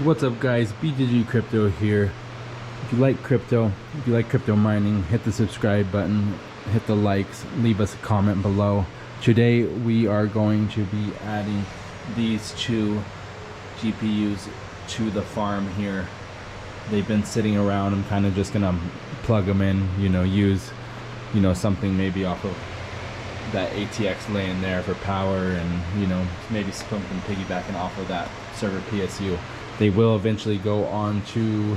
What's up, guys? BGG Crypto here. If you like crypto, if you like crypto mining, hit the subscribe button, hit the likes, leave us a comment below. Today we are going to be adding these two GPUs to the farm here. They've been sitting around. I'm kind of just gonna plug them in, use something maybe off of that ATX laying there for power, and maybe something piggybacking off of that server PSU. They will eventually go on to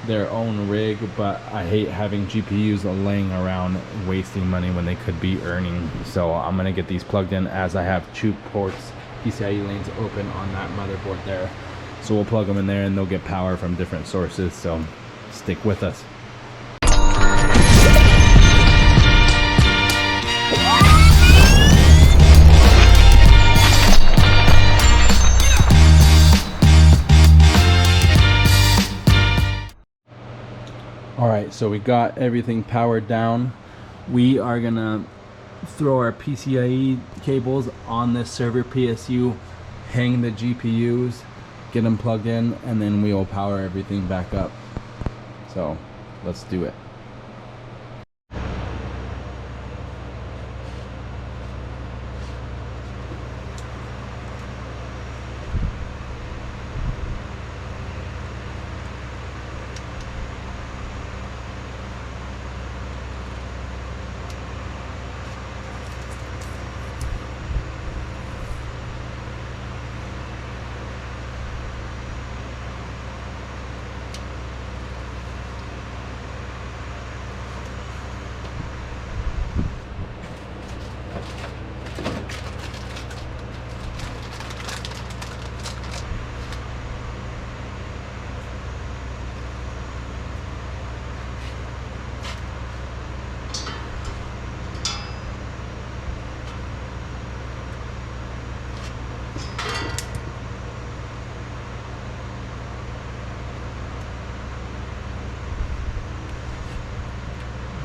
their own rig, but I hate having GPUs laying around wasting money when they could be earning. So I'm gonna get these plugged in, as I have two ports, PCIe lanes open on that motherboard there. So we'll plug them in there and they'll get power from different sources. So stick with us. Alright, so we got everything powered down. We are gonna throw our PCIe cables on this server PSU, hang the GPUs, get them plugged in, and then we will power everything back up. So let's do it.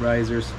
Risers.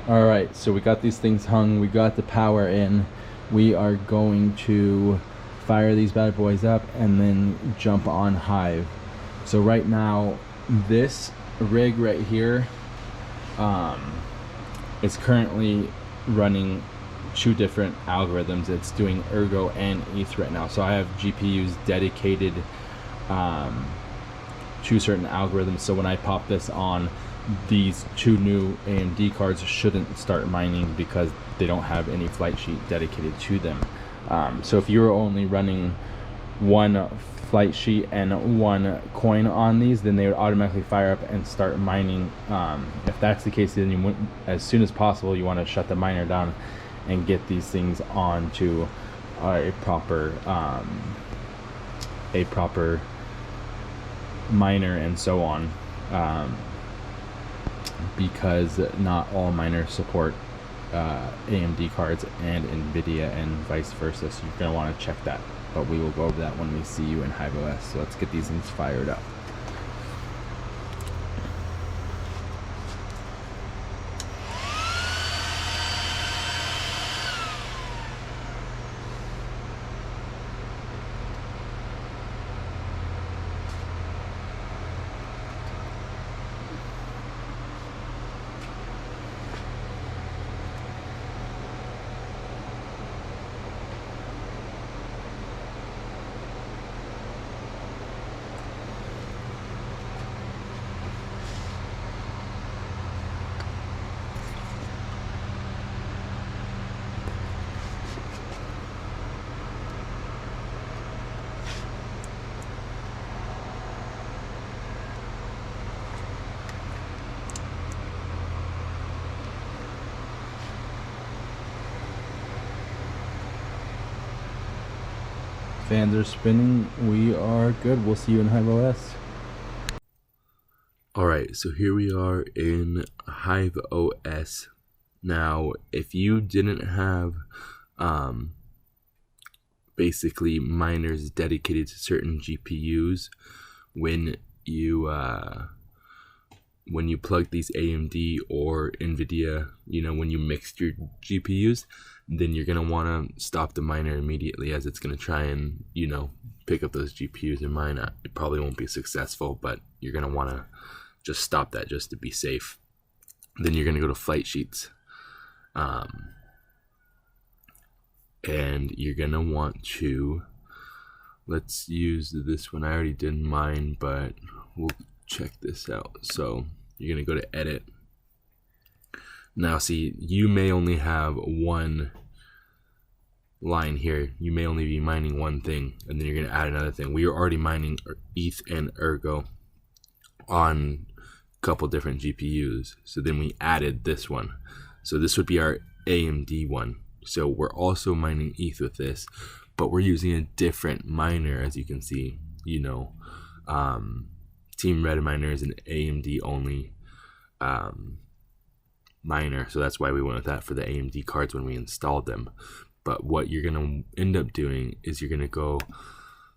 Alright, so we got these things hung, we got the power in. We are going to fire these bad boys up and then jump on Hive. So right now, this rig right here is currently running two different algorithms. It's doing Ergo and ETH right now. So I have GPUs dedicated to certain algorithms. So when I pop this on, these two new AMD cards shouldn't start mining because they don't have any flight sheet dedicated to them. So if you're only running one flight sheet and one coin on these, then they would automatically fire up and start mining. If that's the case, then you, as soon as possible, you want to shut the miner down and get these things onto a proper miner and so on. Because not all miners support AMD cards and Nvidia and vice versa, so you're going to want to check that, but we will go over that when we see you in Hive OS. So let's get these things fired up. fans are spinning, we are good. We'll see you in Hive OS. Alright, so here we are in Hive OS. Now, if you didn't have basically miners dedicated to certain GPUs, when you plug these AMD or Nvidia, when you mixed your GPUs, then you're gonna want to stop the miner immediately, as it's gonna try and pick up those GPUs and mine. It probably won't be successful, but you're gonna want to just stop that just to be safe. Then you're gonna go to flight sheets, and you're gonna want to, let's use this one. I already did mine, but we'll check this out. So you're gonna go to edit. Now see, you may only have one line here. You may only be mining one thing, and then you're gonna add another thing. We are already mining ETH and Ergo on a couple different GPUs, so then we added this one. So this would be our AMD one. So we're also mining ETH with this, but we're using a different miner, as you can see. Team Red Miner is an AMD only miner, so that's why we went with that for the AMD cards when we installed them. But what you're gonna end up doing is you're gonna go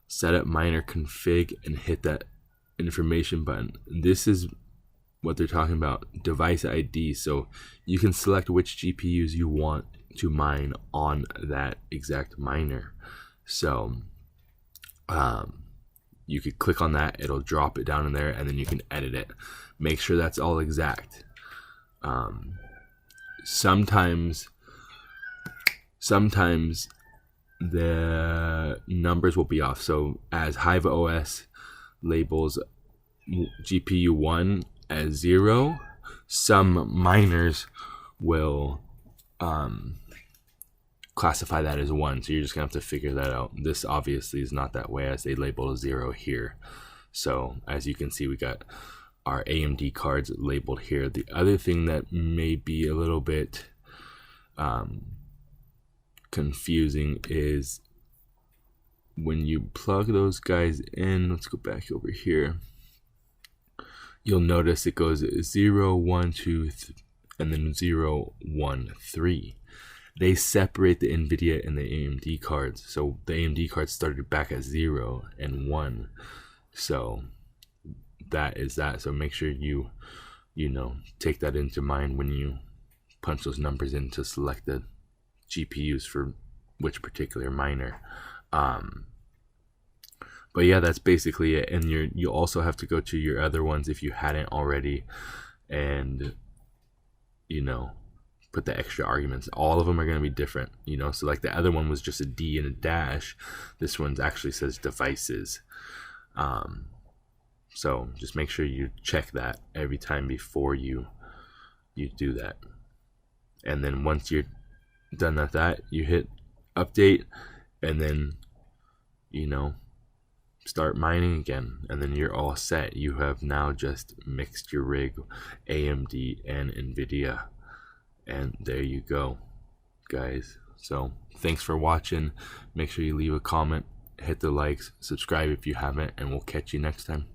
set up miner config and hit that information button. This is what they're talking about, device ID. So you can select which GPUs you want to mine on that exact miner. So you could click on that, it'll drop it down in there, and then you can edit it. Make sure that's all exact. Sometimes the numbers will be off. So as Hive OS labels GPU 1 as 0, some miners will classify that as 1. So you're just gonna have to figure that out. This obviously is not that way, as they label 0 here. So as you can see, we got our AMD cards labeled here. The other thing that may be a little bit confusing is when you plug those guys in. Let's go back over here. You'll notice it goes 0, 1, 2, and then 0, 1, 3. They separate the Nvidia and the AMD cards. So the AMD cards started back at 0 and 1. So that is that. So make sure you take that into mind when you punch those numbers in to select the GPUs for which particular miner. But yeah, that's basically it. And you also have to go to your other ones if you hadn't already, and put the extra arguments. All of them are going to be different, so like the other one was just a D and a dash. This one actually says devices. So just make sure you check that every time before you do that. And then once you're done with that, you hit update, and then start mining again, and then you're all set. You have now just mixed your rig, AMD and Nvidia, and there you go, guys. So thanks for watching. Make sure you leave a comment, hit the likes, subscribe if you haven't, and we'll catch you next time.